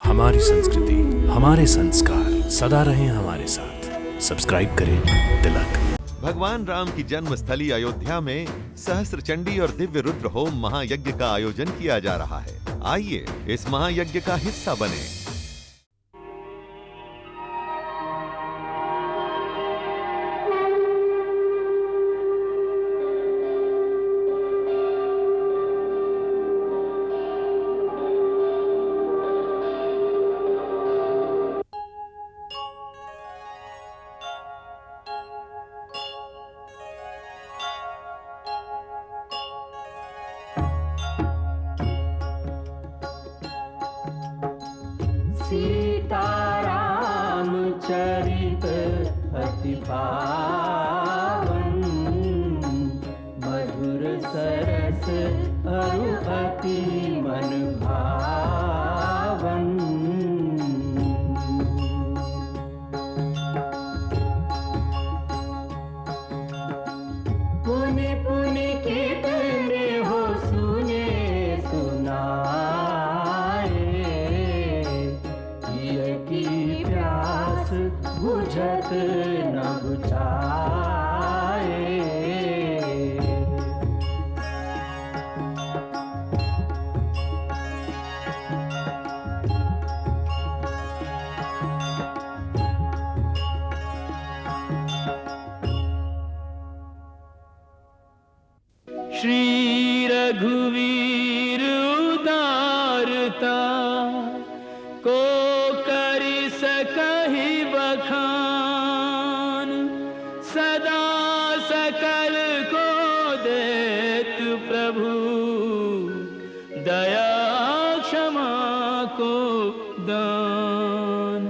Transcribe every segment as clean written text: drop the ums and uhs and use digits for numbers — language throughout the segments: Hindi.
हमारी संस्कृति, हमारे संस्कार सदा रहें हमारे साथ। सब्सक्राइब करें तिलक। भगवान राम की जन्मस्थली अयोध्या में सहस्त्र चंडी और दिव्य रुद्र होम महायज्ञ का आयोजन किया जा रहा है। आइए इस महायज्ञ का हिस्सा बने। सीताराम चरित अति पावन, मधुर सरस अरु अति मन भावन। पुनि पुनि कीर्तने हो सुने सुनाए, की प्यास बुझत न बुझाए। श्री रघुवीर उदारता को सकहि बखान, सदा सकल को देत प्रभु, दया क्षमा को दान।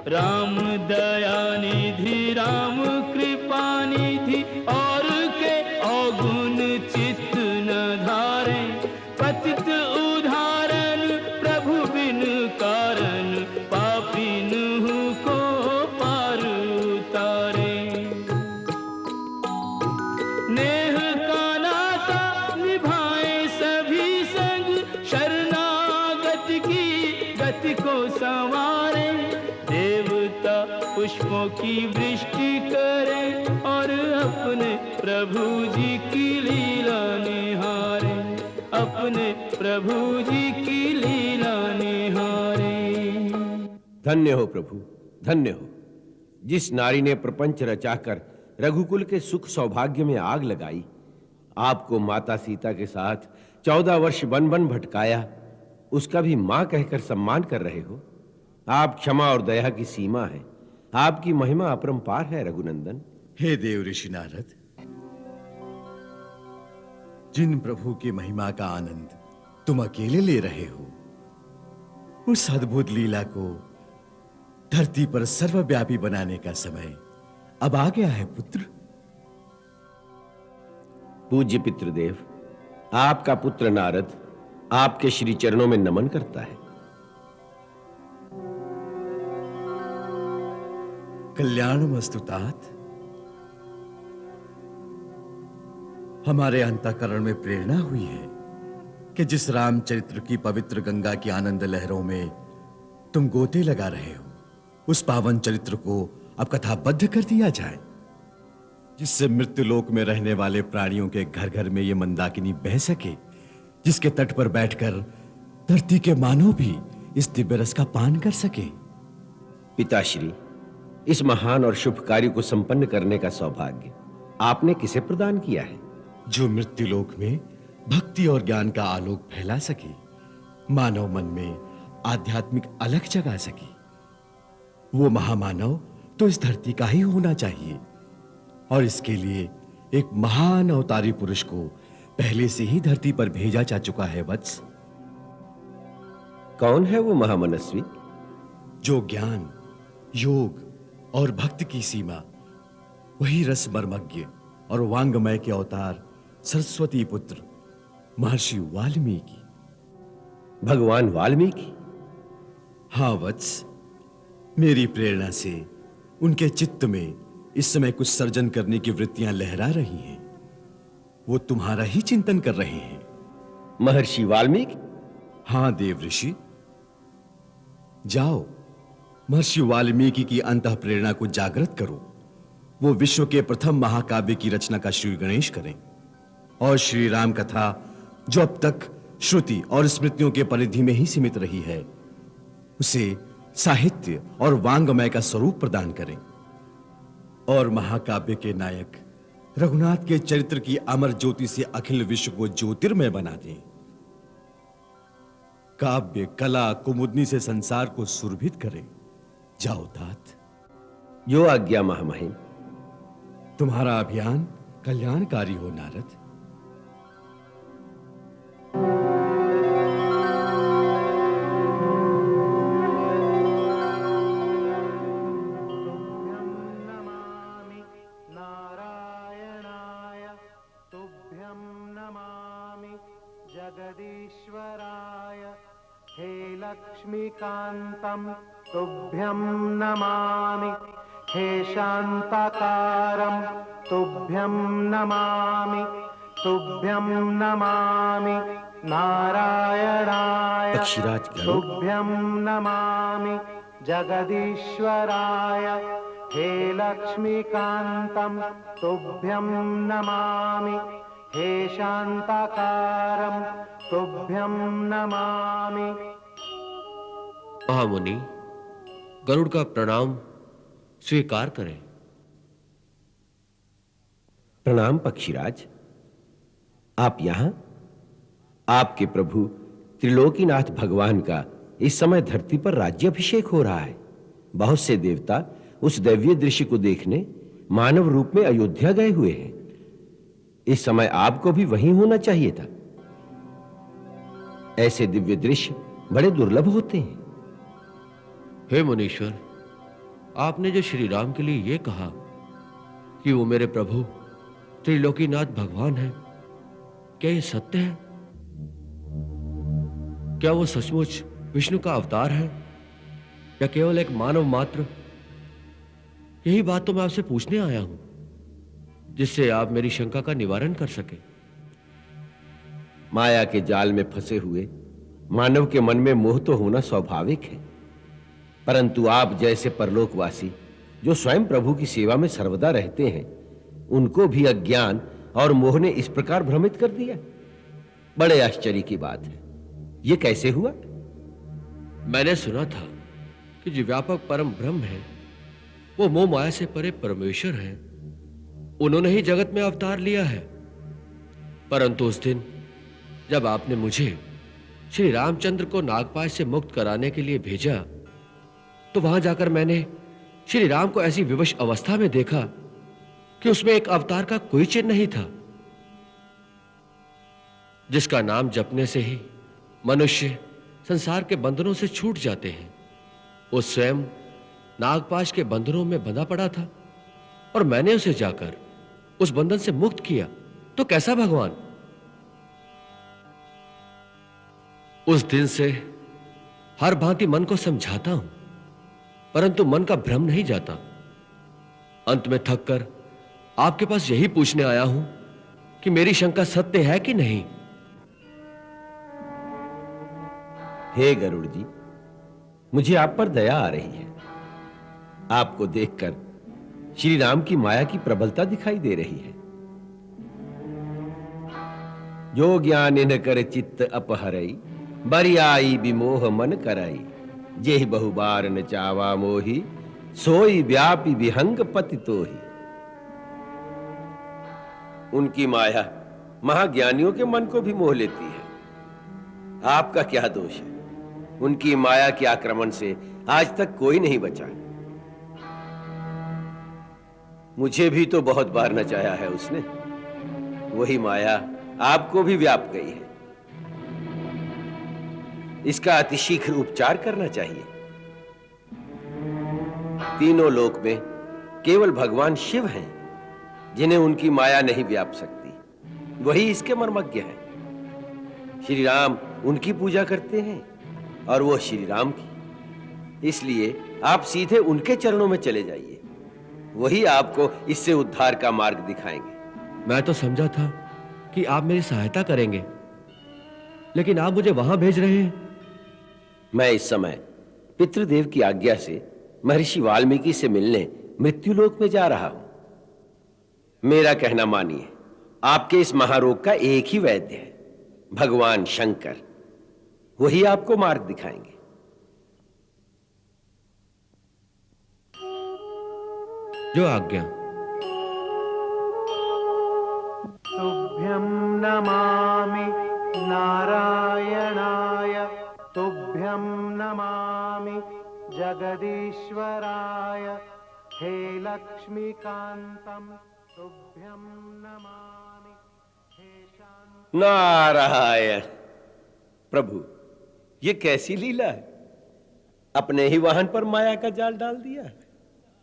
राम दया निधि राम कृपा निधि, और के अवगुण चित्त न धारे। पतित उदाहरण प्रभु बिन कारण, पापिन को पार उतारे। नेह का नाता निभाए सभी संग, शरणागत की गति को संवारे। देवता पुष्पों की वृष्टि करे, और अपने प्रभु जी की लीला निहारे। अपने प्रभु जी की लीला निहारे। धन्य हो प्रभु, धन्य हो। जिस नारी ने प्रपंच रचाकर रघुकुल के सुख सौभाग्य में आग लगाई, आपको माता सीता के साथ 14 वर्ष वन वन भटकाया, उसका भी मां कहकर सम्मान कर रहे हो। आप क्षमा और दया की सीमा है। आपकी महिमा अपरंपार है रघुनंदन। हे देव ऋषि नारद, जिन प्रभु की महिमा का आनंद तुम अकेले ले रहे हो, उस अद्भुत लीला को धरती पर सर्वव्यापी बनाने का समय अब आ गया है पुत्र। पूज्य पितृदेव, आपका पुत्र नारद आपके श्री चरणों में नमन करता है। कल्याणमस्तु तात। हमारे अंतःकरण में प्रेरणा हुई है कि जिस रामचरित्र की पवित्र गंगा की आनंद लहरों में तुम गोते लगा रहे हो, उस पावन चरित्र को अब कथाबद्ध कर दिया जाए, जिससे मृत्युलोक में रहने वाले प्राणियों के घर घर में ये मंदाकिनी बह सके, जिसके तट पर बैठकर धरती के मानव भी इस दिव्य रस का पान कर सके। पिताश्री, इस महान और शुभ कार्य को संपन्न करने का सौभाग्य आपने किसे प्रदान किया है? जो मृत्युलोक में भक्ति और ज्ञान का आलोक फैला सके, मानव मन में आध्यात्मिक अलख जगा सके। वो महामानव तो इस धरती का ही होना चाहिए, और इसके लिए एक महान अवतारी पुरुष को पहले से ही धरती पर भेजा जा चुका है वत्स। कौन है वो महामनस्वी? जो ज्ञान, योग और भक्ति की सीमा, वही रस मर्मज्ञ और वांगमय के अवतार सरस्वती पुत्र महर्षि वाल्मीकि। भगवान वाल्मीकि? हाँ वत्स, मेरी प्रेरणा से उनके चित्त में इस समय कुछ सर्जन करने की वृत्तियां लहरा रही हैं। वो तुम्हारा ही चिंतन कर रहे हैं। महर्षि वाल्मीकि? हां देव ऋषि, जाओ महर्षि वाल्मीकि की अंतः प्रेरणा को जागृत करो। वो विश्व के प्रथम महाकाव्य की रचना का श्री गणेश करें और श्री राम कथा, जो अब तक श्रुति और स्मृतियों के परिधि में ही सीमित रही है, उसे साहित्य और वांग्मय का स्वरूप प्रदान करें और महाकाव्य के नायक रघुनाथ के चरित्र की अमर ज्योति से अखिल विश्व को ज्योतिर्मय बना दें। काव्य, कला, कुमुदनी से संसार को सुरभित करें। जाओ तात। जो आज्ञा महामहिम। तुम्हारा अभियान कल्याणकारी हो नारद। नमामि नारायणाय, तुभ्यं नमामि जगदीश्वराय, हे लक्ष्मीकान्तं तुभ्यं नमामि, हे शान्ताकारं तुभ्यं नमामि, तुभ्यं नमामि नारायणाय, पक्षीराज गरुड़। तुभ्यं नमामि जगदीश्वराय, हे लक्ष्मीकान्तं तुभ्यं नमामि, हे शान्ताकारं तुभ्यं नमामि। महामुनि, गरुड़ का प्रणाम स्वीकार करें। प्रणाम पक्षीराज। आप यहां? आपके प्रभु त्रिलोकीनाथ भगवान का इस समय धरती पर राज्याभिषेक हो रहा है। बहुत से देवता उस दैवीय दृश्य को देखने मानव रूप में अयोध्या गए हुए हैं। इस समय आपको भी वहीं होना चाहिए था। ऐसे दिव्य दृश्य बड़े दुर्लभ होते हैं। हे मुनीश्वर, आपने जो श्री राम के लिए यह कहा कि वो मेरे प्रभु त्रिलोकीनाथ भगवान हैं, क्या ये सत्य है? क्या वो सचमुच विष्णु का अवतार है या केवल एक मानव मात्र? यही बात तो मैं आपसे पूछने आया हूं, जिससे आप मेरी शंका का निवारण कर सके। माया के जाल में फंसे हुए मानव के मन में मोह तो होना स्वाभाविक है, परंतु आप जैसे परलोकवासी जो स्वयं प्रभु की सेवा में सर्वदा रहते हैं, उनको भी अज्ञान और मोह ने इस प्रकार भ्रमित कर दिया। बड़े आश्चर्य की बात है। यह कैसे हुआ? मैंने सुना था कि जो व्यापक परम ब्रह्म है वो मोह माया से परे परमेश्वर है। उन्होंने ही जगत में अवतार लिया है। परंतु उस दिन जब आपने मुझे श्री रामचंद्र को नागपाश से मुक्त कराने के लिए भेजा, तो वहां जाकर मैंने श्री राम को ऐसी विवश अवस्था में देखा कि उसमें एक अवतार का कोई चिन्ह नहीं था, जिसका नाम जपने से ही मनुष्य संसार के बंधनों से छूट जाते हैं। वो स्वयं नागपाश के बंधनों में बंधा पड़ा था और मैंने उसे जाकर उस बंधन से मुक्त किया। तो कैसा भगवान? उस दिन से हर भांति मन को समझाता हूं, परंतु मन का भ्रम नहीं जाता। अंत में थककर आपके पास यही पूछने आया हूं कि मेरी शंका सत्य है कि नहीं। हे गरुड़ जी, मुझे आप पर दया आ रही है। आपको देखकर श्री राम की माया की प्रबलता दिखाई दे रही है। जो ज्ञान इन कर चित्त अपहरई, बरियाई विमोह मन करई, जेहि बहुबार न चावा मोही, सोई व्यापी विहंग पति तोही। उनकी माया महाज्ञानियों के मन को भी मोह लेती है। आपका क्या दोष है? उनकी माया के आक्रमण से आज तक कोई नहीं बचा। मुझे भी तो बहुत बार नचाया है उसने। वही माया आपको भी व्याप गई है। इसका अतिशीघ्र उपचार करना चाहिए। तीनों लोक में केवल भगवान शिव हैं जिन्हें उनकी माया नहीं व्याप सकती। वही इसके मर्मज्ञ हैं। श्री राम उनकी पूजा करते हैं और वो श्री राम की। इसलिए आप सीधे उनके चरणों में चले जाइए। वही आपको इससे उद्धार का मार्ग दिखाएंगे। मैं तो समझा था कि आप मेरी सहायता करेंगे, लेकिन आप मुझे वहां भेज रहे हैं। मैं इस समय पितृदेव की आज्ञा से महर्षि वाल्मीकि से मिलने मृत्युलोक में जा रहा हूं। मेरा कहना मानिए, आपके इस महारोग का एक ही वैद्य है, भगवान शंकर। वही आपको मार्ग दिखाएंगे। जो आज्ञा। तुभ्यं नमामि नारायणाय, तुभ्यं नमामि जगदीश्वराय, हे लक्ष्मीकान्तं तुभ्यं नमामि, हे शान्ति। नारायण। प्रभु, ये कैसी लीला है? अपने ही वाहन पर माया का जाल डाल दिया है।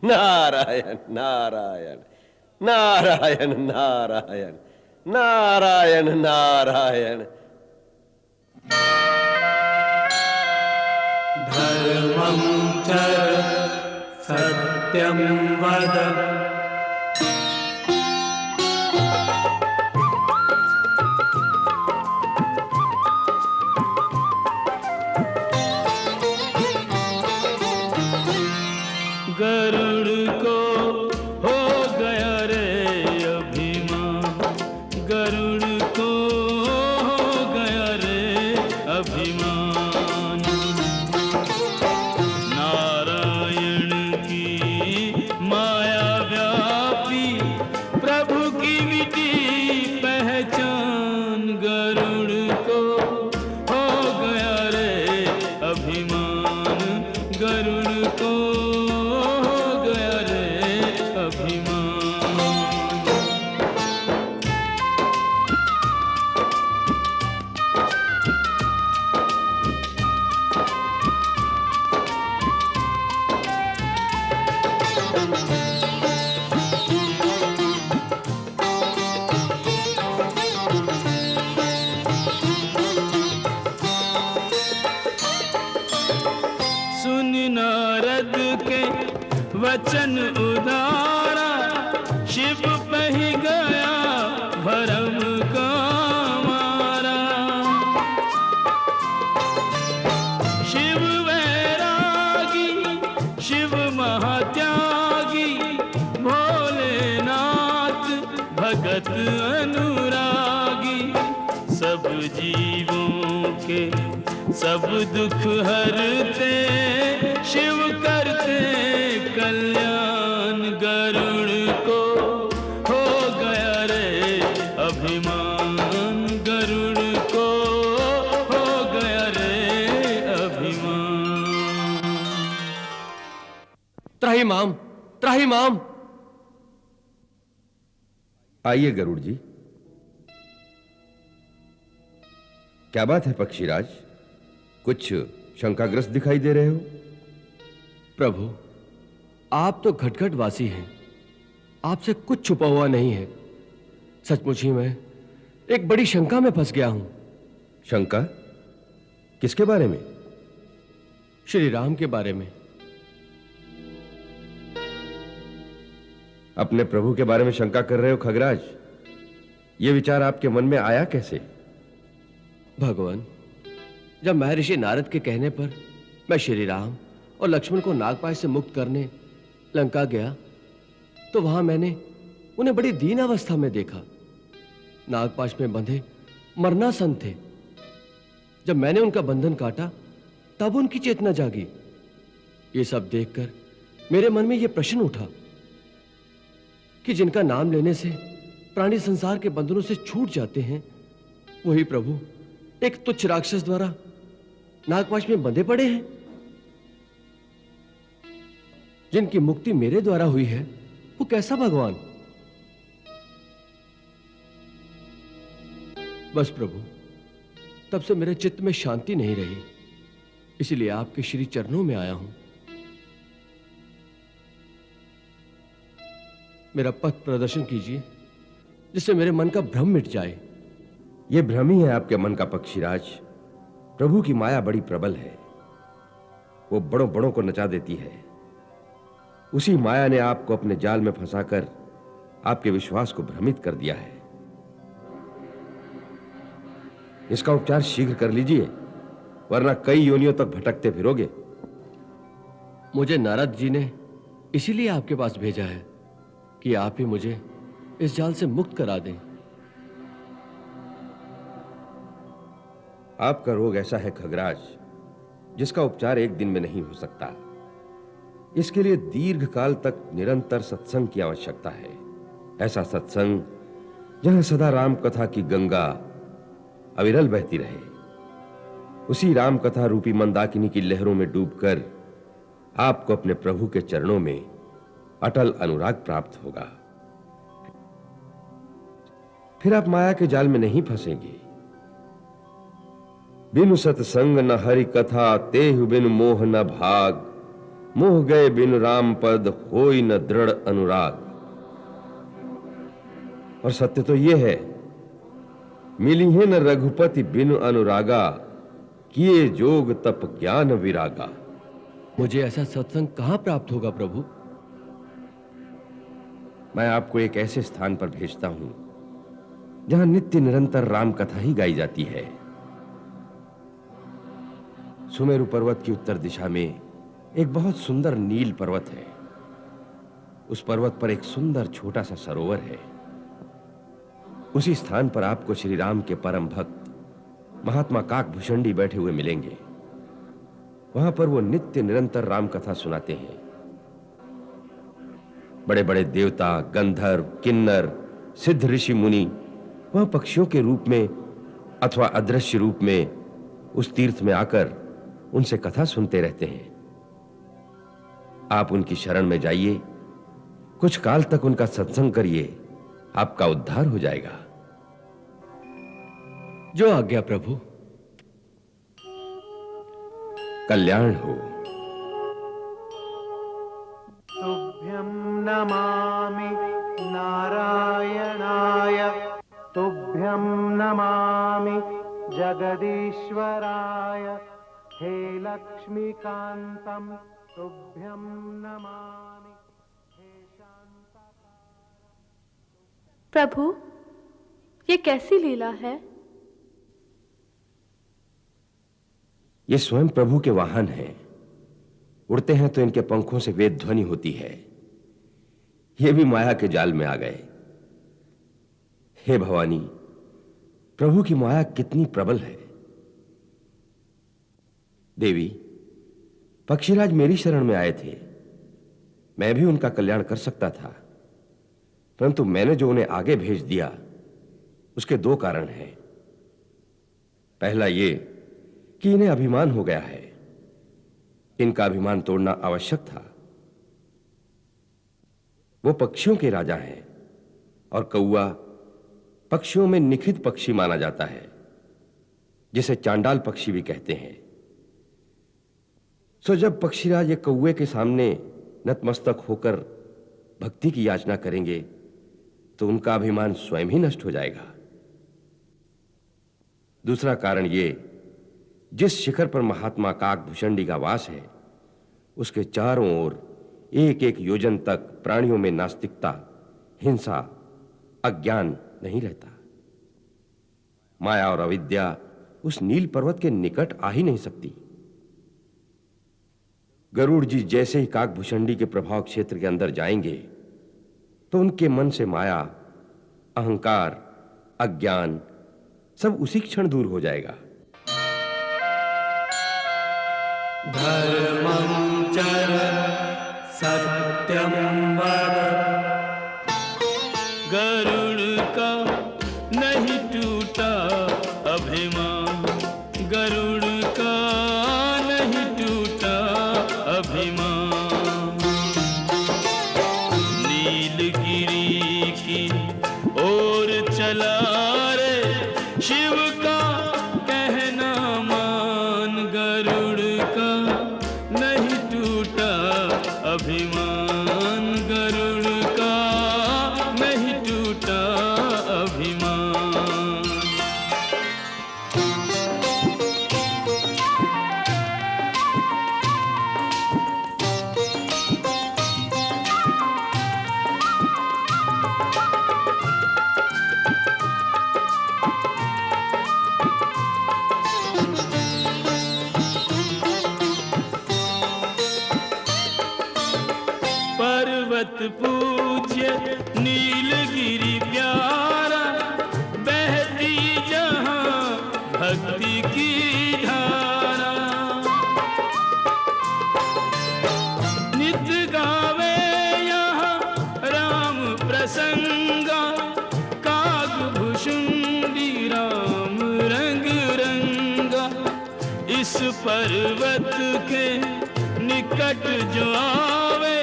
नारायण नारायण नारायण नारायण नारायण नारायण। धर्मं चर सत्यं वद, गरुड़ को हो गया रे अभिमान, गरुड़ को हो गया रे अभिमान। नारायण की माया व्यापी प्रभु की मिटी पहचान, गरुड़ को हो गया रे अभिमान, गरुड़ को हो गया रे अभिमान। सुन नारद के वचन उदारा, शिव पे ही गया भरम का मारा। शिव वैरागी, शिव महात्यागी, भोलेनाथ भगत अनुरागी, सब जीवों के सब दुख हरते, शिव करते कल्याण, गरुड़ को हो गया रे अभिमान, गरुड़ को हो गया रे अभिमान। त्राहिमाम, त्राहिमाम। आइए गरुड़ जी। क्या बात है पक्षीराज, कुछ शंकाग्रस्त दिखाई दे रहे हो? प्रभु, आप तो घटघट वासी हैं, आपसे कुछ छुपा हुआ नहीं है। सचमुच ही मैं एक बड़ी शंका में फंस गया हूं। शंका? किसके बारे में? श्री राम के बारे में। अपने प्रभु के बारे में शंका कर रहे हो खगराज? यह विचार आपके मन में आया कैसे? भगवान, जब महर्षि नारद के कहने पर मैं श्री राम और लक्ष्मण को नागपाश से मुक्त करने लंका गया, तो वहां मैंने उन्हें बड़ी दीन अवस्था में देखा। नागपाश में बंधे मरनासन थे। जब मैंने उनका बंधन काटा, तब उनकी चेतना जागी। ये सब देखकर मेरे मन में यह प्रश्न उठा कि जिनका नाम लेने से प्राणी संसार के बंधनों से छूट जाते हैं, वही प्रभु एक तुच्छ राक्षस द्वारा नागपाश में बंधे पड़े हैं। जिनकी मुक्ति मेरे द्वारा हुई है, वो कैसा भगवान? बस प्रभु, तब से मेरे चित्त में शांति नहीं रही, इसलिए आपके श्री चरणों में आया हूं। मेरा पथ प्रदर्शन कीजिए, जिससे मेरे मन का भ्रम मिट जाए। यह भ्रम ही है आपके मन का पक्षीराज। प्रभु की माया बड़ी प्रबल है, वो बड़ों बड़ों को नचा देती है। उसी माया ने आपको अपने जाल में फंसाकर आपके विश्वास को भ्रमित कर दिया है। इसका उपचार शीघ्र कर लीजिए, वरना कई योनियों तक भटकते फिरोगे। मुझे नारद जी ने इसीलिए आपके पास भेजा है कि आप ही मुझे इस जाल से मुक्त करा दें। आपका रोग ऐसा है खगराज, जिसका उपचार एक दिन में नहीं हो सकता। इसके लिए दीर्घ काल तक निरंतर सत्संग की आवश्यकता है। ऐसा सत्संग जहां सदा राम कथा की गंगा अविरल बहती रहे। उसी राम कथा रूपी मंदाकिनी की लहरों में डूबकर आपको अपने प्रभु के चरणों में अटल अनुराग प्राप्त होगा। फिर आप माया के जाल में नहीं फंसेंगे। बिनु सत्संग न हरि कथा, तेहु बिनु मोह न भाग। मोह गए बिनु राम पद, होई न दृढ़ अनुराग। और सत्य तो यह है, मिली है न रघुपति बिनु अनुरागा। किए जोग तप ज्ञान विरागा। मुझे ऐसा सत्संग कहां प्राप्त होगा प्रभु? मैं आपको एक ऐसे स्थान पर भेजता हूं जहां नित्य निरंतर राम कथा ही गाई जाती है। सुमेरु पर्वत की उत्तर दिशा में एक बहुत सुंदर नील पर्वत है। उस पर्वत पर एक सुंदर छोटा सा सरोवर है। उसी स्थान पर आपको श्री राम के परम भक्त महात्मा काकभूषणी बैठे हुए मिलेंगे। वहां पर वो नित्य निरंतर राम कथा सुनाते हैं। बड़े बड़े देवता, गंधर्व, किन्नर, सिद्ध ऋषि मुनि वह पक्षियों के रूप में अथवा अदृश्य रूप में उस तीर्थ में आकर उनसे कथा सुनते रहते हैं। आप उनकी शरण में जाइए, कुछ काल तक उनका सत्संग करिए, आपका उद्धार हो जाएगा। जो आज्ञा प्रभु। कल्याण हो। तुभ्यं नमामि नारायणाय, तुभ्यं नमामि जगदीश्वराय। हे लक्ष्मीकान्तं तुभ्यं नमामि। हे शान्ताकारं। प्रभु, ये कैसी लीला है? ये स्वयं प्रभु के वाहन हैं। उड़ते हैं तो इनके पंखों से वेद ध्वनि होती है। ये भी माया के जाल में आ गए। हे भवानी, प्रभु की माया कितनी प्रबल है। देवी, पक्षीराज मेरी शरण में आए थे। मैं भी उनका कल्याण कर सकता था, परंतु मैंने जो उन्हें आगे भेज दिया उसके दो कारण हैं। पहला ये कि इन्हें अभिमान हो गया है। इनका अभिमान तोड़ना आवश्यक था। वो पक्षियों के राजा हैं और कौआ पक्षियों में निखित पक्षी माना जाता है, जिसे चांडाल पक्षी भी कहते हैं। सो जब पक्षीराज ये कौए के सामने नतमस्तक होकर भक्ति की याचना करेंगे तो उनका अभिमान स्वयं ही नष्ट हो जाएगा। दूसरा कारण ये, जिस शिखर पर महात्मा काकभूषणी का वास है उसके चारों ओर एक एक योजन तक प्राणियों में नास्तिकता, हिंसा, अज्ञान नहीं रहता। माया और अविद्या उस नील पर्वत के निकट आ ही नहीं सकती। गरुड़ जी जैसे ही काकभूषणी के प्रभाव क्षेत्र के अंदर जाएंगे तो उनके मन से माया, अहंकार, अज्ञान सब उसी क्षण दूर हो जाएगा। धर्मं चर सत्यं वद। गरुड़ का नहीं टूटा अभिमान, गरुड़ का नहीं टूटा अभिमान। नीलगिरी की ओर चला रे शिव का कहना मान, गरुड़ का नहीं टूटा अभिमान, गरुड़ का नहीं टूटा अभिमान। पूज्य नीलगिरी प्यारा, बहती जहां भक्ति की धारा। नित गावे यहाँ राम प्रसंगा, काग भुषुंडी राम रंग रंगा। इस पर्वत के निकट जो आवे,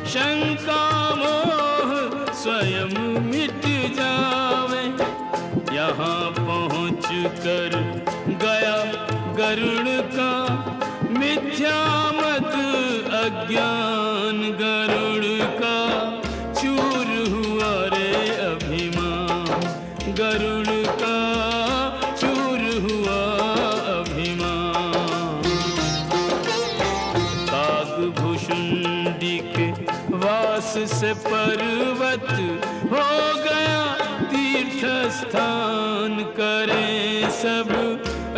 शंका मोह स्वयं मिट जावे। यहाँ पहुँच कर गया गरुड़ का मिथ्या मत अज्ञान, गरुड़ का चूर हुआ रे अभिमान, गरुड़ का चूर हुआ अभिमान। काग भुषुंडी के वास से पर्वत हो गया तीर्थ स्थान, करें सब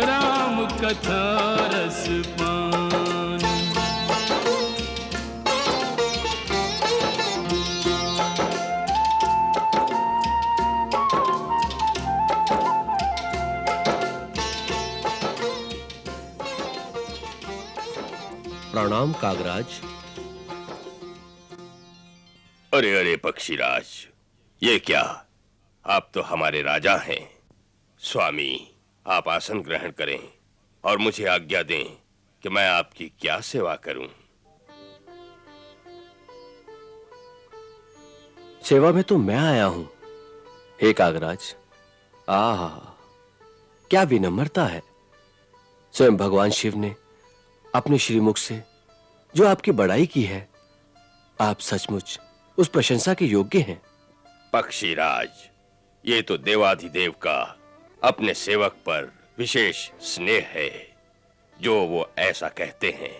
राम कथा रस पान। प्रणाम कागराज। अरे अरे पक्षीराज, ये क्या? आप तो हमारे राजा हैं। स्वामी, आप आसन ग्रहण करें और मुझे आज्ञा दें कि मैं आपकी क्या सेवा करूं। सेवा में तो मैं आया हूं। हे कागराज, आहा, क्या विनम्रता है। स्वयं भगवान शिव ने अपने श्रीमुख से जो आपकी बड़ाई की है, आप सचमुच उस प्रशंसा के योग्य हैं। पक्षीराज, ये तो देवाधिदेव का अपने सेवक पर विशेष स्नेह है, जो वो ऐसा कहते हैं।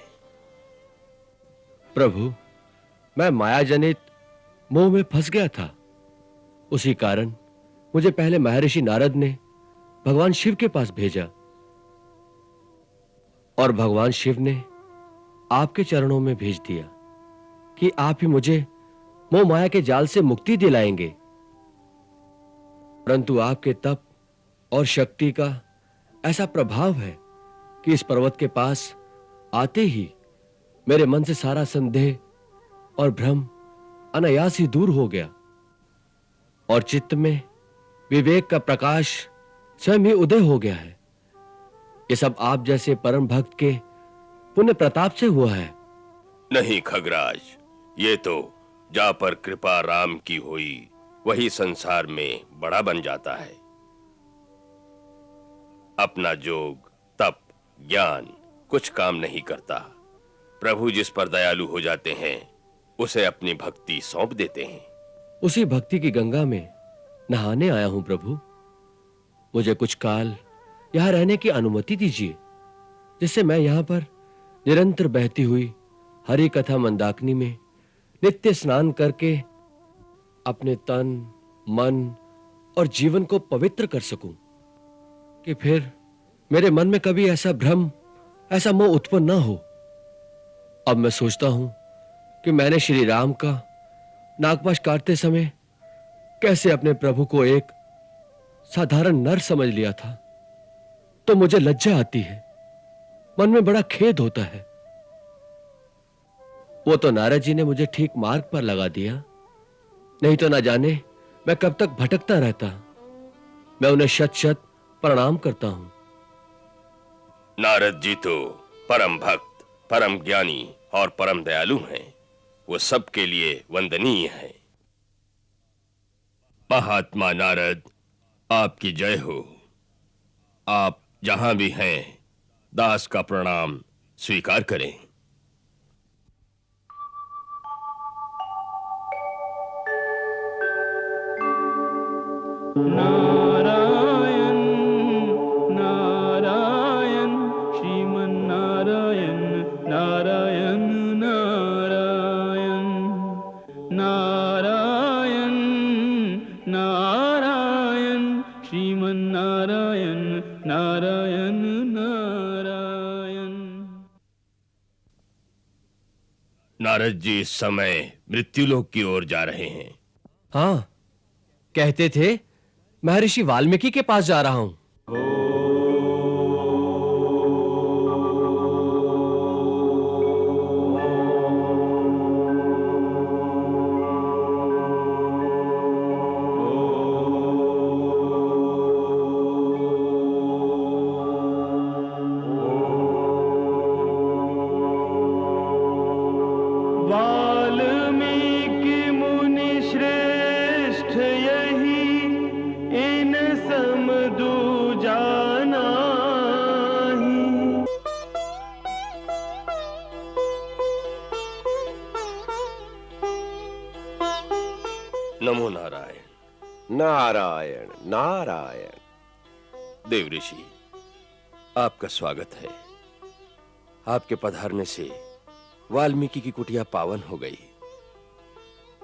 प्रभु, मैं माया जनित मोह में फंस गया था। उसी कारण मुझे पहले महर्षि नारद ने भगवान शिव के पास भेजा और भगवान शिव ने आपके चरणों में भेज दिया कि आप ही मुझे मोह माया के जाल से मुक्ति दिलाएंगे। परंतु आपके तप और शक्ति का ऐसा प्रभाव है कि इस पर्वत के पास आते ही मेरे मन से सारा संदेह और भ्रम अनायास ही दूर हो गया और चित्त में विवेक का प्रकाश स्वयं ही उदय हो गया है। ये सब आप जैसे परम भक्त के पुण्य प्रताप से हुआ है। नहीं खगराज, ये तो जा पर कृपा राम की हुई, वही संसार में बड़ा बन जाता है। अपना जोग, तप, ज्ञान कुछ काम नहीं करता। प्रभु जिस पर दयालु हो जाते हैं, उसे अपनी भक्ति सौंप देते हैं। उसी भक्ति की गंगा में नहाने आया हूं प्रभु। मुझे कुछ काल यहां रहने की अनुमति दीजिए, जिससे मैं यहां पर निरंतर बहती हुई हरि कथा मंदाकिनी में नित्य स्नान करके अपने तन, मन और जीवन को पवित्र कर सकूं, कि फिर मेरे मन में कभी ऐसा भ्रम, ऐसा मोह उत्पन्न ना हो। अब मैं सोचता हूं कि मैंने श्री राम का नागपाश काटते समय कैसे अपने प्रभु को एक साधारण नर समझ लिया था, तो मुझे लज्जा आती है, मन में बड़ा खेद होता है। वो तो नारद जी ने मुझे ठीक मार्ग पर लगा दिया, नहीं तो ना जाने मैं कब तक भटकता रहता। मैं उन्हें शत शत प्रणाम करता हूं। नारद जी तो परम भक्त, परम ज्ञानी और परम दयालु हैं। वो सबके लिए वंदनीय हैं। महात्मा नारद, आपकी जय हो। आप जहां भी हैं, दास का प्रणाम स्वीकार करें। नारायण नारायण श्रीमन्नारायण नारायण नारायण नारायण नारायण श्रीमन्नारायण नारायण नारायण। नारद जी इस समय मृत्युलोक की ओर जा रहे हैं। हाँ, कहते थे महर्षि वाल्मीकि के पास जा रहा हूं। वाल्मीकि मुनि श्रेष्ठ यही इन सम दूजा नाहि। नमो नारायण। नारायण नारायण। देव ऋषि, आपका स्वागत है। आपके पधारने से वाल्मीकि की कुटिया पावन हो गई।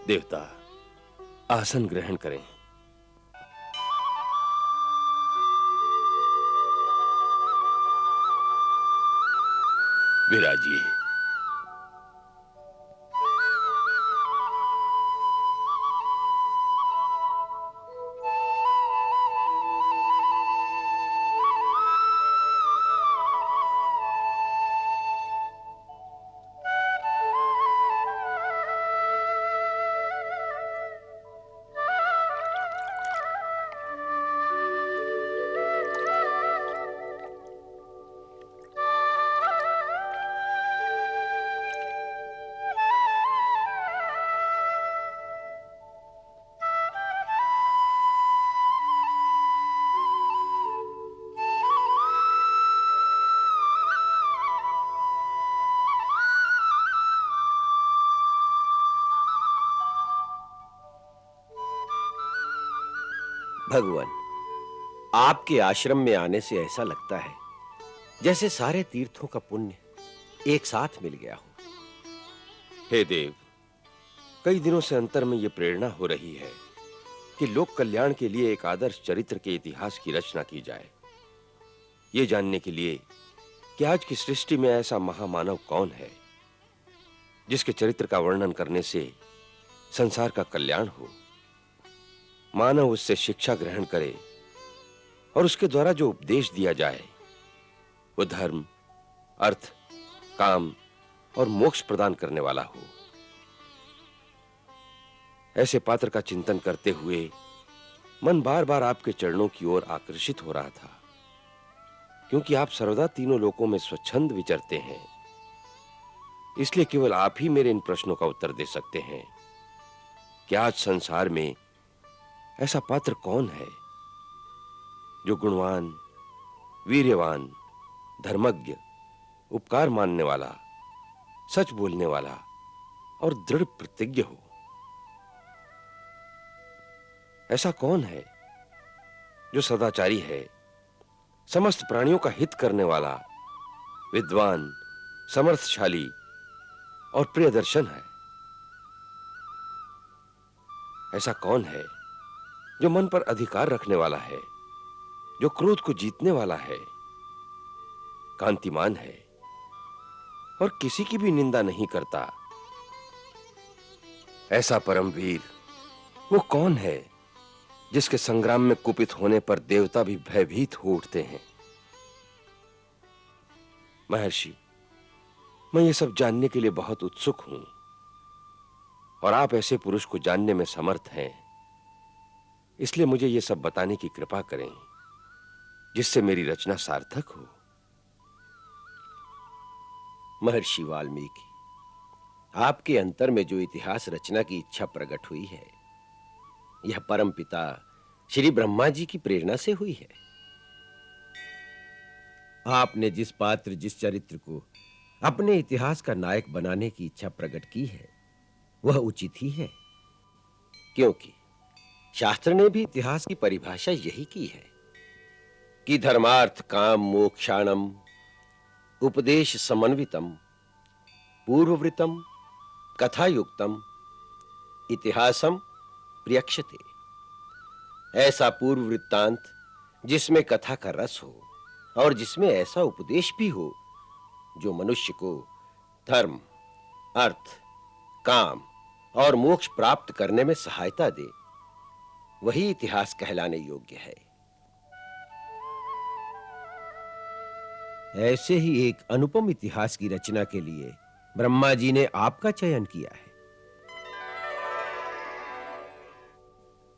देवता, आसन ग्रहण करें। विराजिए। भगवान, आपके आश्रम में आने से ऐसा लगता है जैसे सारे तीर्थों का पुण्य एक साथ मिल गया हो। हे देव, कई दिनों से अंतर में यह प्रेरणा हो रही है कि लोक कल्याण के लिए एक आदर्श चरित्र के इतिहास की रचना की जाए। ये जानने के लिए कि आज की सृष्टि में ऐसा महामानव कौन है जिसके चरित्र का वर्णन करने से संसार का कल्याण हो, मानव उससे शिक्षा ग्रहण करे और उसके द्वारा जो उपदेश दिया जाए वो धर्म, अर्थ, काम और मोक्ष प्रदान करने वाला हो। ऐसे पात्र का चिंतन करते हुए मन बार-बार आपके चरणों की ओर आकर्षित हो रहा था, क्योंकि आप सर्वदा तीनों लोकों में स्वच्छंद विचरते हैं। इसलिए केवल आप ही मेरे इन प्रश्नों का उत्तर दे सकते हैं कि आज संसार में ऐसा पात्र कौन है जो गुणवान, वीर्यवान, धर्मज्ञ, उपकार मानने वाला, सच बोलने वाला और दृढ़ प्रतिज्ञ हो। ऐसा कौन है जो सदाचारी है, समस्त प्राणियों का हित करने वाला, विद्वान, समर्थशाली और प्रियदर्शन है। ऐसा कौन है जो मन पर अधिकार रखने वाला है, जो क्रोध को जीतने वाला है, कांतिमान है और किसी की भी निंदा नहीं करता। ऐसा परमवीर वो कौन है जिसके संग्राम में कुपित होने पर देवता भी भयभीत हो उठते हैं। महर्षि, मैं ये सब जानने के लिए बहुत उत्सुक हूं और आप ऐसे पुरुष को जानने में समर्थ हैं, इसलिए मुझे ये सब बताने की कृपा करें जिससे मेरी रचना सार्थक हो। महर्षि वाल्मीकि, आपके अंतर में जो इतिहास रचना की इच्छा प्रकट हुई है, यह परमपिता श्री ब्रह्मा जी की प्रेरणा से हुई है। आपने जिस पात्र, जिस चरित्र को अपने इतिहास का नायक बनाने की इच्छा प्रकट की है, वह उचित ही है, क्योंकि शास्त्र ने भी इतिहास की परिभाषा यही की है कि धर्मार्थ काम मोक्षाणम उपदेश समन्वितम पूर्ववृतम कथायुक्तम इतिहासम प्रियक्षते। ऐसा पूर्व वृत्तांत जिसमें कथा का रस हो और जिसमें ऐसा उपदेश भी हो जो मनुष्य को धर्म, अर्थ, काम और मोक्ष प्राप्त करने में सहायता दे, वही इतिहास कहलाने योग्य है। ऐसे ही एक अनुपम इतिहास की रचना के लिए ब्रह्मा जी ने आपका चयन किया है।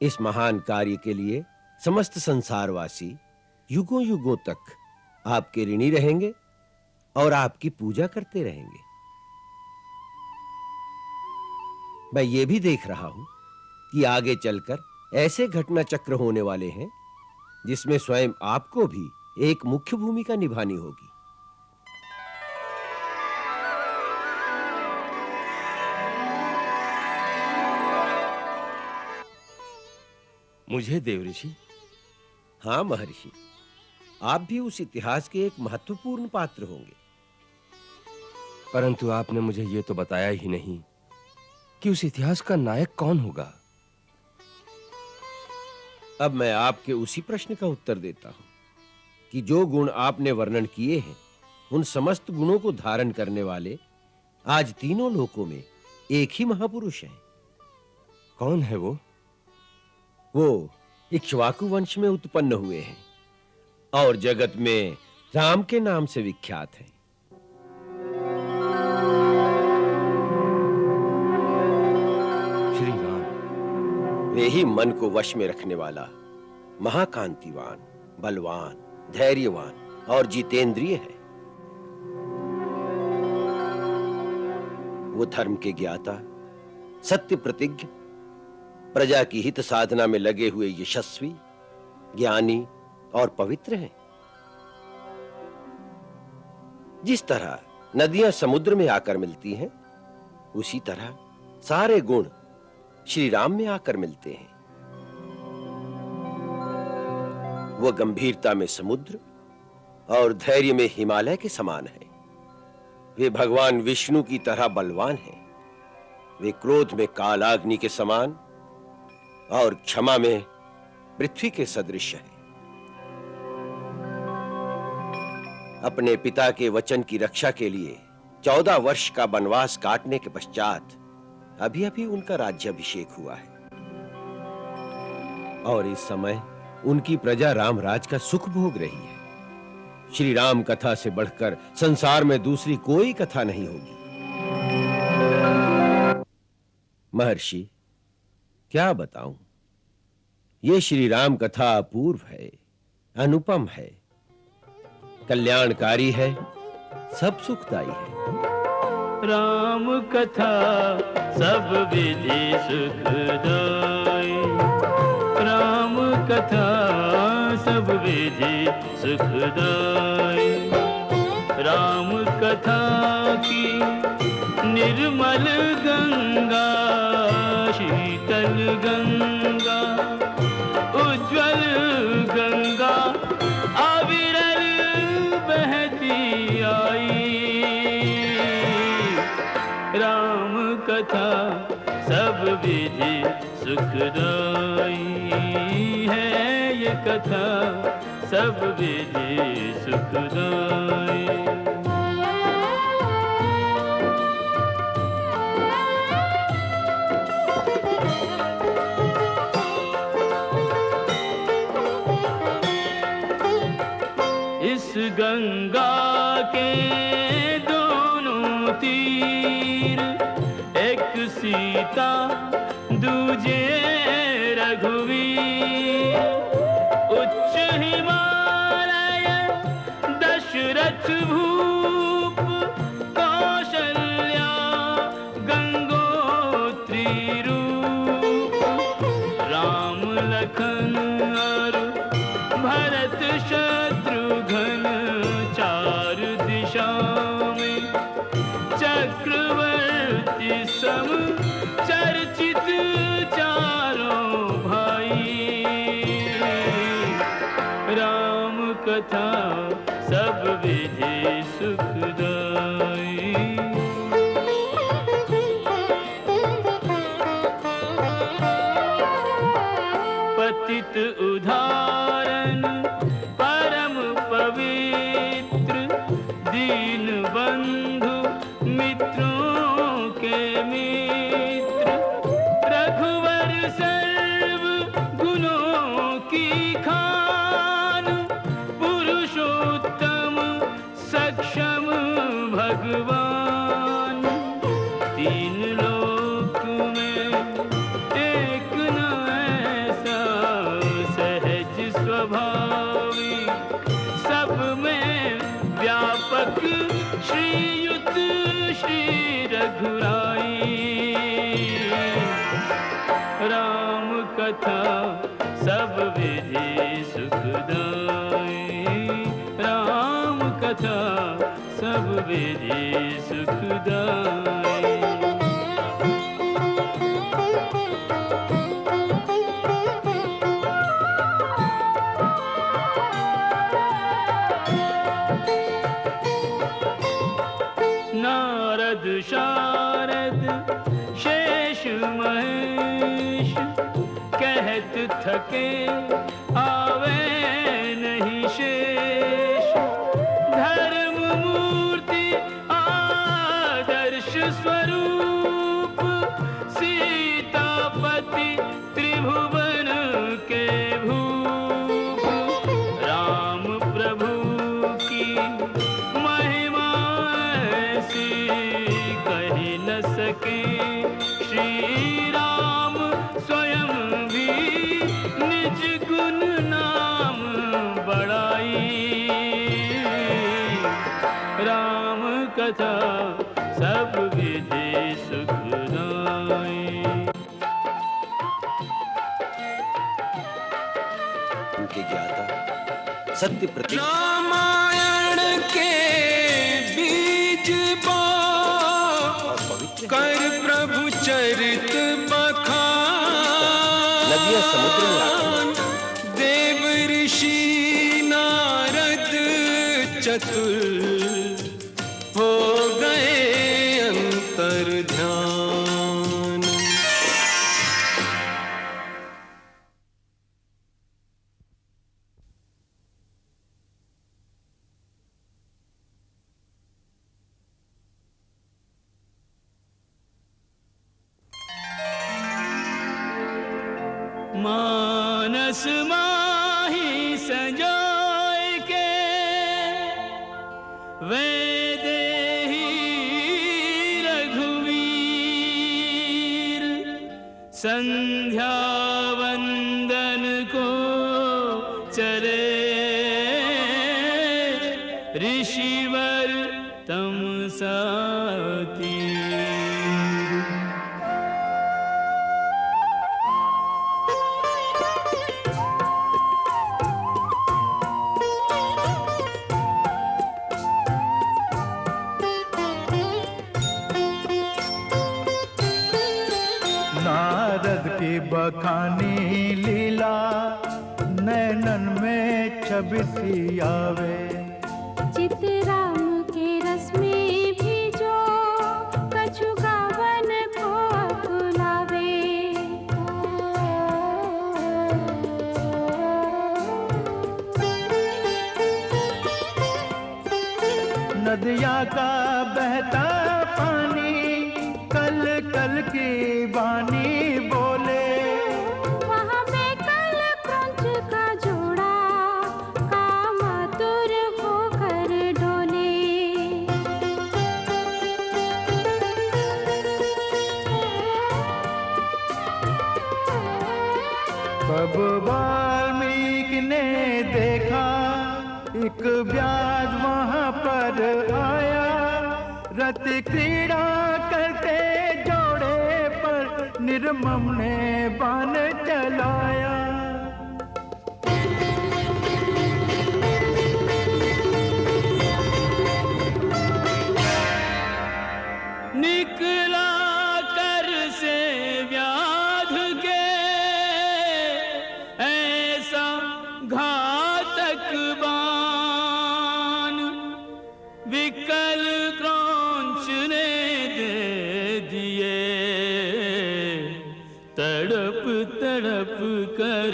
इस महान कार्य के लिए समस्त संसारवासी युगों युगों तक आपके ऋणी रहेंगे और आपकी पूजा करते रहेंगे। मैं ये भी देख रहा हूं कि आगे चलकर ऐसे घटना चक्र होने वाले हैं जिसमें स्वयं आपको भी एक मुख्य भूमिका निभानी होगी। मुझे देवऋषि? हां महर्षि, आप भी उस इतिहास के एक महत्वपूर्ण पात्र होंगे। परंतु आपने मुझे यह तो बताया ही नहीं कि उस इतिहास का नायक कौन होगा। अब मैं आपके उसी प्रश्न का उत्तर देता हूं कि जो गुण आपने वर्णन किए हैं, उन समस्त गुणों को धारण करने वाले आज तीनों लोकों में एक ही महापुरुष हैं। कौन है वो? वो इक्ष्वाकु वंश में उत्पन्न हुए हैं और जगत में राम के नाम से विख्यात हैं। श्री राम। वे ही मन को वश में रखने वाला महाकांतिवान, बलवान, धैर्यवान और जितेंद्रिय है। वो धर्म के ज्ञाता, सत्य प्रतिज्ञ, प्रजा की हित साधना में लगे हुए यशस्वी, ज्ञानी और पवित्र हैं। जिस तरह नदियां समुद्र में आकर मिलती हैं, उसी तरह सारे गुण श्री राम में आकर मिलते हैं। वो गंभीरता में समुद्र और धैर्य में हिमालय के समान है। वे भगवान विष्णु की तरह बलवान हैं। वे क्रोध में कालाग्नि के समान और क्षमा में पृथ्वी के सदृश है। अपने पिता के वचन की रक्षा के लिए 14 वर्ष का वनवास काटने के पश्चात अभी अभी उनका राज्याभिषेक हुआ है और इस समय उनकी प्रजा रामराज का सुख भोग रही है। श्री राम कथा से बढ़कर संसार में दूसरी कोई कथा नहीं होगी। महर्षि, क्या बताऊं, ये श्री राम कथा अपूर्व है, अनुपम है, कल्याणकारी है, सब सुखदाई है। राम कथा सब विधि सुखदाई, राम कथा सब विधि सुखदाई। राम कथा की निर्मल गंगा, शीतल गंगा, उज्जवल गंगा अविरल बहती आई। राम कथा सब विधि सुखदाई है, ये कथा सब विधि सुखदाई। इस गंगा के दोनों तीर, एक सीता दूजे रघुवीर। उच्च हिमालय दशरथ भूप, कौशल्या गंगोत्री रूप। राम लखन और भरत शत्रुघ्न, चार दिशा में चक्रवर्ती सम चर्चित चारों भाई। राम कथा सब विधि सुखदाई। पतित उदाहरण परम पवित्र, दीन बंधु मित्रों के मित्र। सक्षम भगवान, तीन लोक में एक न ऐसा सहज स्वभावी, सब में व्यापक श्रीयुत श्री रघुराई। राम कथा सब विधि सुखदाई, राम कथा सब विधि सुखदाई। नारद शारद शेष महेश, कहत थके आवे नहीं शेष। धर्म मूर्ति आदर्श स्वरूप, सीतापति त्रिभुवन के भूप। राम प्रभु की महिमा ऐसी कही न सके, श्री राम स्वयं भी निज गुण नाम बढ़ाई। राम कथा सब विधि सुखदाई। उनके ज्ञाता सत्य प्रतीक रामायण के बीज बो कर प्रभु चरित बखान। नदियां समुद्र में देव ऋषि नारद चतुर हो गए अंतर ध्यान। मानस माही संजोय के वैदेही रघुवीर, संध्या वंदन को चले ऋषिवर तम साती। नारद की बखानी लीला, नैनन में छवि सी आवे। चित राम के रस में भी जो कछु गावन को अकुलावे। नदिया का बहता पानी, कल कल की वाणी बोले। वहाँ पे कल क्रंच का जोड़ा, कामातुर होकर डोले। तब वाल्मीकि ने देखा, एक व्याध वहाँ पर आया। रत क्रीड़ा करते जोड़े पर, निर्मम ने बाण चलाया। निकला कर से व्याध के ऐसा घातक बाण, विकल क्रौंच ने दे दिए तड़प तड़प कर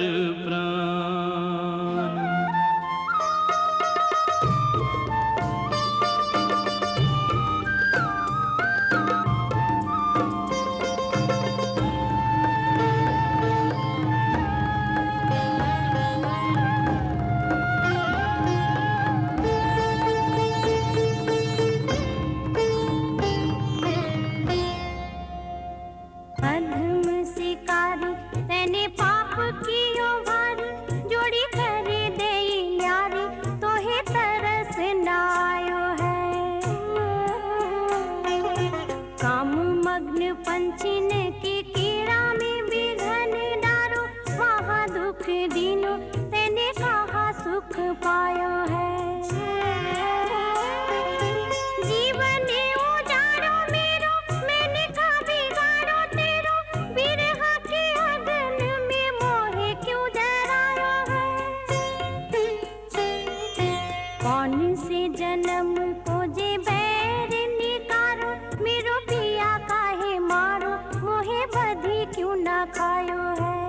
से जन्म को जे बैर निकारो, मेरो पिया काहे मारो, मोहे बधी क्यों ना खायो है।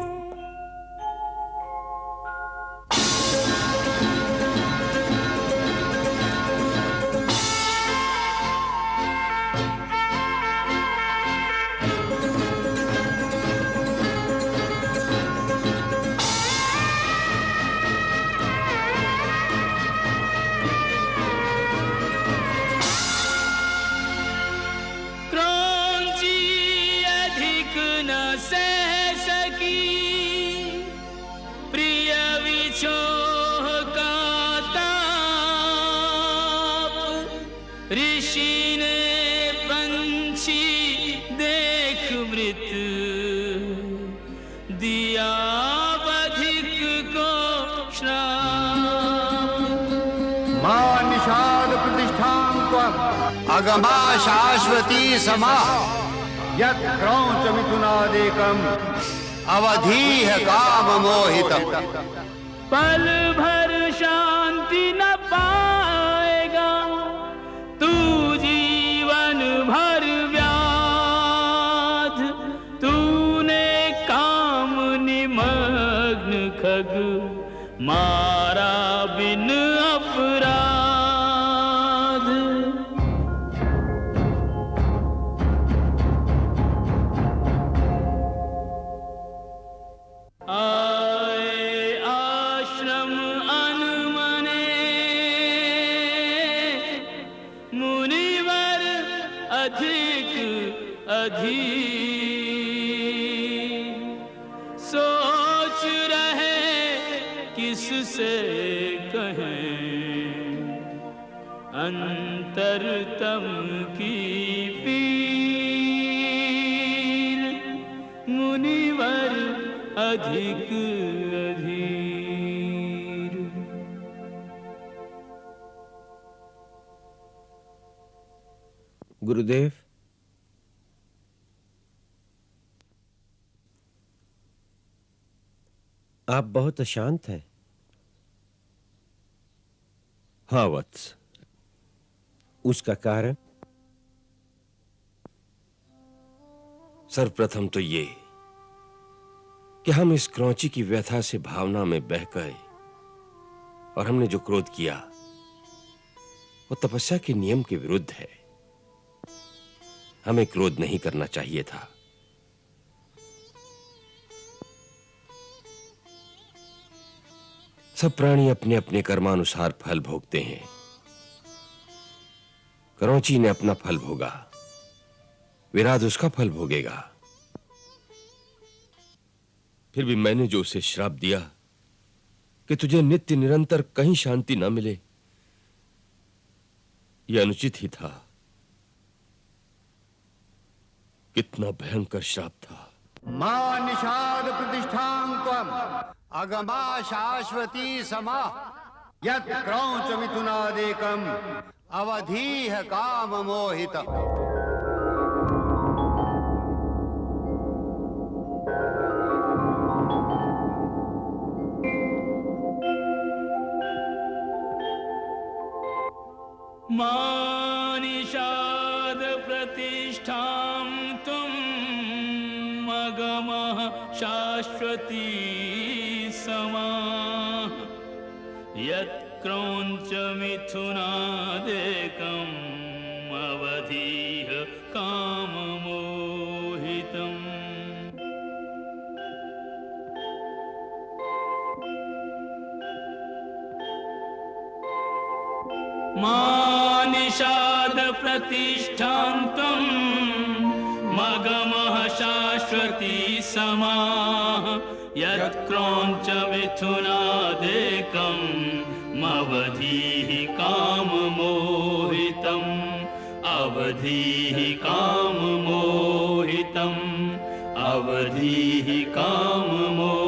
ऋषि ने पंछी देख मृत, दिया बधिक को श्राप। मां निषाद प्रतिष्ठां त्वम् अगमा शाश्वती समा, यत् क्रौंच मिथुनादेकम् अवधीह काम मोहितम्। पल भर शांति न पाएगा तू जीवन भर व्याध, तूने काम निमग्न खग मारा बिन अपराध। आए आश्रम अनमने मुनिवर अधिक अधीर, सोच रहे किससे कहें अंतरतम की पीर, मुनिवर अधिक अधीर। गुरुदेव, आप बहुत अशांत हैं। हाँ वत्स। उसका कारण? सर्वप्रथम तो ये कि हम इस क्रौंची की व्यथा से भावना में बह गए और हमने जो क्रोध किया वो तपस्या के नियम के विरुद्ध है। हमें क्रोध नहीं करना चाहिए था। सब प्राणी अपने अपने कर्मानुसार फल भोगते हैं। क्रौंची ने अपना फल भोगा, विराट उसका फल भोगेगा। फिर भी मैंने जो उसे श्राप दिया कि तुझे नित्य निरंतर कहीं शांति न मिले, यह अनुचित ही था। कितना भयंकर श्राप था। मां निषाद प्रतिष्ठां त्वम् अगमा शाश्वती समा, यत् क्रौंच मिथुनादेकम् अवधीह काम मोहितम्। मां निषाद प्रतिष्ठां तुम अगमः शाश्वती समा, यत् क्रौंच मिथुनादेकम् अवधीह काममोहितम्। मां निषाद प्रतिष्ठां त्वम् मगमः शाश्वती समा, यत् क्रौंच मिथुनादेकम् अवधीः काममोहितम्। अवधीः काममोहितम्। अवधीः काममोहितम्।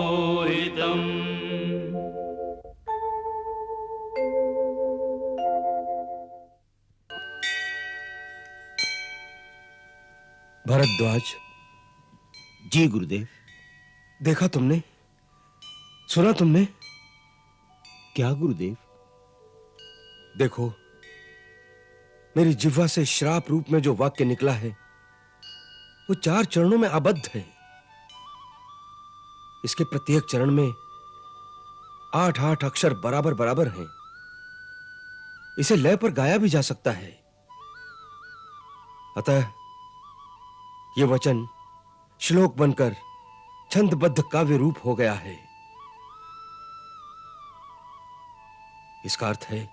भरद्वाज। जी गुरुदेव। देखा तुमने? सुना तुमने? क्या गुरुदेव? देखो, मेरी जिह्वा से श्राप रूप में जो वाक्य निकला है वो 4 चरणों में आबद्ध है। इसके प्रत्येक चरण में 8-8 अक्षर बराबर बराबर हैं। इसे लय पर गाया भी जा सकता है। अतः यह वचन श्लोक बनकर छंदबद्ध काव्य रूप हो गया है। इसका अर्थ है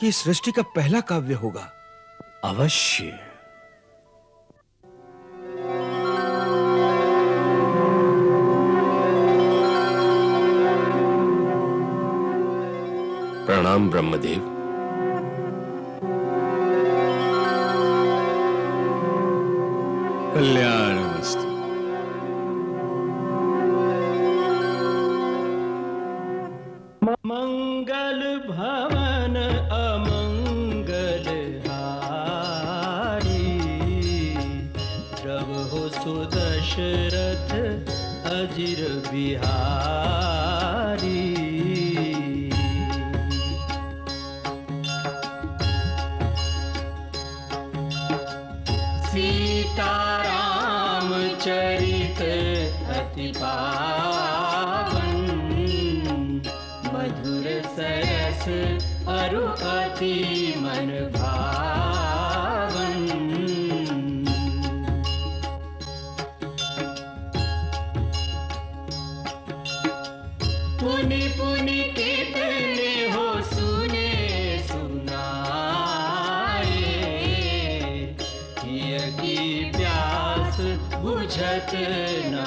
कि इस सृष्टि का पहला काव्य होगा। अवश्य। प्रणाम ब्रह्मदेव। कल्याणमस्तु। मंगल भवन अमंगल हारी, प्रभु सुदशरथ अजिर बिहारी। सीताराम चरित अति पावन, मधुर सरस अरु अति मन भावन। पुनि पुनि कितने हो सुने सुनाए, की प्यास बुझत न